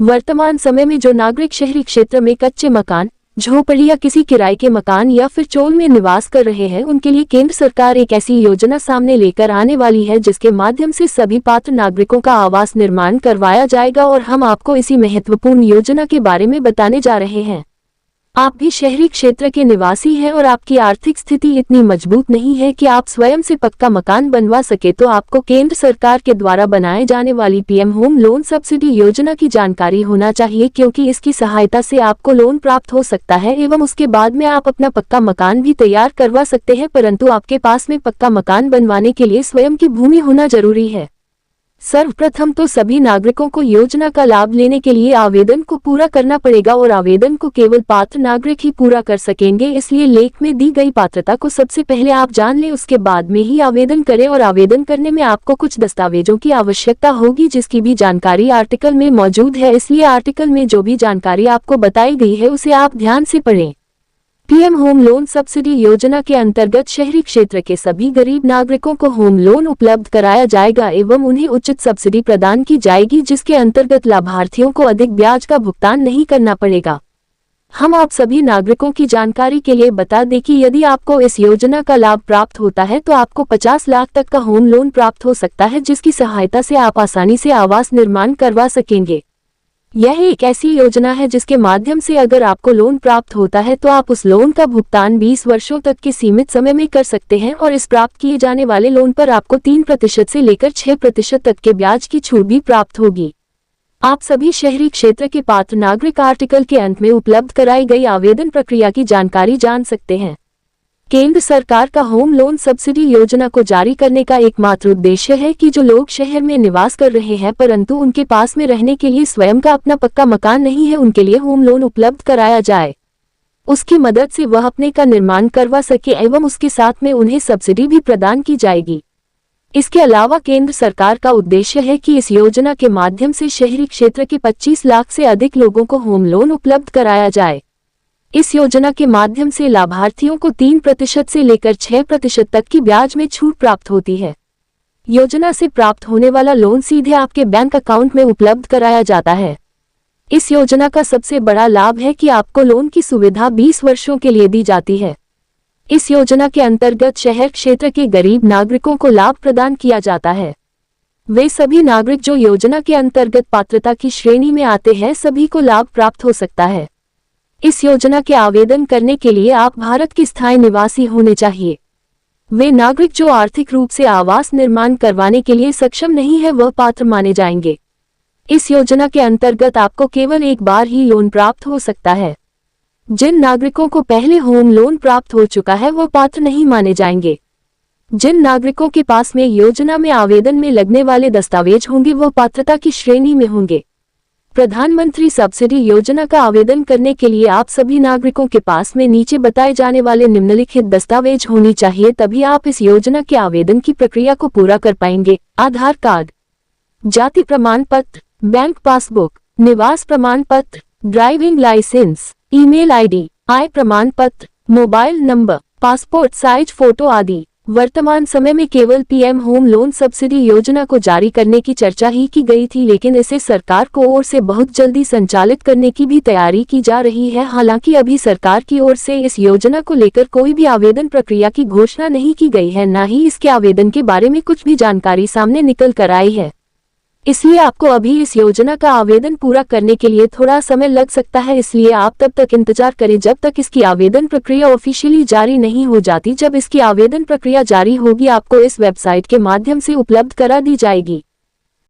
वर्तमान समय में जो नागरिक शहरी क्षेत्र में कच्चे मकान, झोपड़ी या किसी किराए के मकान या फिर चोल में निवास कर रहे हैं, उनके लिए केंद्र सरकार एक ऐसी योजना सामने लेकर आने वाली है जिसके माध्यम से सभी पात्र नागरिकों का आवास निर्माण करवाया जाएगा। और हम आपको इसी महत्वपूर्ण योजना के बारे में बताने जा रहे हैं। आप भी शहरी क्षेत्र के निवासी हैं और आपकी आर्थिक स्थिति इतनी मजबूत नहीं है कि आप स्वयं से पक्का मकान बनवा सके, तो आपको केंद्र सरकार के द्वारा बनाए जाने वाली पीएम होम लोन सब्सिडी योजना की जानकारी होना चाहिए, क्योंकि इसकी सहायता से आपको लोन प्राप्त हो सकता है एवं उसके बाद में आप अपना पक्का मकान भी तैयार करवा सकते हैं। परंतु आपके पास में पक्का मकान बनवाने के लिए स्वयं की भूमि होना जरूरी है। सर्वप्रथम तो सभी नागरिकों को योजना का लाभ लेने के लिए आवेदन को पूरा करना पड़ेगा और आवेदन को केवल पात्र नागरिक ही पूरा कर सकेंगे। इसलिए लेख में दी गई पात्रता को सबसे पहले आप जान लें, उसके बाद में ही आवेदन करें। और आवेदन करने में आपको कुछ दस्तावेजों की आवश्यकता होगी, जिसकी भी जानकारी आर्टिकल में मौजूद है। इसलिए आर्टिकल में जो भी जानकारी आपको बताई गई है उसे आप ध्यान से पढ़ें। पीएम होम लोन सब्सिडी योजना के अंतर्गत शहरी क्षेत्र के सभी गरीब नागरिकों को होम लोन उपलब्ध कराया जाएगा एवं उन्हें उचित सब्सिडी प्रदान की जाएगी, जिसके अंतर्गत लाभार्थियों को अधिक ब्याज का भुगतान नहीं करना पड़ेगा। हम आप सभी नागरिकों की जानकारी के लिए बता दें कि यदि आपको इस योजना का लाभ प्राप्त होता है तो आपको 50 लाख तक का होम लोन प्राप्त हो सकता है, जिसकी सहायता से आप आसानी से आवास निर्माण करवा सकेंगे। यह एक ऐसी योजना है जिसके माध्यम से अगर आपको लोन प्राप्त होता है तो आप उस लोन का भुगतान 20 वर्षों तक के सीमित समय में कर सकते हैं और इस प्राप्त किए जाने वाले लोन पर आपको 3% से लेकर 6% तक के ब्याज की छूट भी प्राप्त होगी। आप सभी शहरी क्षेत्र के पात्र नागरिक आर्टिकल के अंत में उपलब्ध कराई गई आवेदन प्रक्रिया की जानकारी जान सकते हैं। केंद्र सरकार का होम लोन सब्सिडी योजना को जारी करने का एकमात्र उद्देश्य है कि जो लोग शहर में निवास कर रहे हैं परंतु उनके पास में रहने के लिए स्वयं का अपना पक्का मकान नहीं है, उनके लिए होम लोन उपलब्ध कराया जाए। उसकी मदद से वह अपने का निर्माण करवा सके एवं उसके साथ में उन्हें सब्सिडी भी प्रदान की जाएगी। इसके अलावा केंद्र सरकार का उद्देश्य है कि इस योजना के माध्यम से शहरी क्षेत्र के 25 लाख से अधिक लोगों को होम लोन उपलब्ध कराया जाए। इस योजना के माध्यम से लाभार्थियों को 3% से लेकर 6% तक की ब्याज में छूट प्राप्त होती है। योजना से प्राप्त होने वाला लोन सीधे आपके बैंक अकाउंट में उपलब्ध कराया जाता है। इस योजना का सबसे बड़ा लाभ है कि आपको लोन की सुविधा 20 वर्षों के लिए दी जाती है। इस योजना के अंतर्गत शहर क्षेत्र के गरीब नागरिकों को लाभ प्रदान किया जाता है। वे सभी नागरिक जो योजना के अंतर्गत पात्रता की श्रेणी में आते हैं, सभी को लाभ प्राप्त हो सकता है। इस योजना के आवेदन करने के लिए आप भारत के स्थायी निवासी होने चाहिए। वे नागरिक जो आर्थिक रूप से आवास निर्माण करवाने के लिए सक्षम नहीं है वह पात्र माने जाएंगे। इस योजना के अंतर्गत आपको केवल एक बार ही लोन प्राप्त हो सकता है। जिन नागरिकों को पहले होम लोन प्राप्त हो चुका है वह पात्र नहीं माने जाएंगे। जिन नागरिकों के पास में योजना में आवेदन में लगने वाले दस्तावेज होंगे वह पात्रता की श्रेणी में होंगे। प्रधानमंत्री सब्सिडी योजना का आवेदन करने के लिए आप सभी नागरिकों के पास में नीचे बताए जाने वाले निम्नलिखित दस्तावेज होनी चाहिए, तभी आप इस योजना के आवेदन की प्रक्रिया को पूरा कर पाएंगे। आधार कार्ड, जाति प्रमाण पत्र, बैंक पासबुक, निवास प्रमाण पत्र, ड्राइविंग लाइसेंस, ईमेल आईडी, आय प्रमाण पत्र, mobile number, passport size photo आदि। वर्तमान समय में केवल पीएम होम लोन सब्सिडी योजना को जारी करने की चर्चा ही की गई थी, लेकिन इसे सरकार को ओर से बहुत जल्दी संचालित करने की भी तैयारी की जा रही है। हालांकि अभी सरकार की ओर से इस योजना को लेकर कोई भी आवेदन प्रक्रिया की घोषणा नहीं की गई है, न ही इसके आवेदन के बारे में कुछ भी जानकारी सामने निकल कर आई है। इसलिए आपको अभी इस योजना का आवेदन पूरा करने के लिए थोड़ा समय लग सकता है। इसलिए आप तब तक इंतजार करें जब तक इसकी आवेदन प्रक्रिया ऑफिशियली जारी नहीं हो जाती। जब इसकी आवेदन प्रक्रिया जारी होगी आपको इस वेबसाइट के माध्यम से उपलब्ध करा दी जाएगी।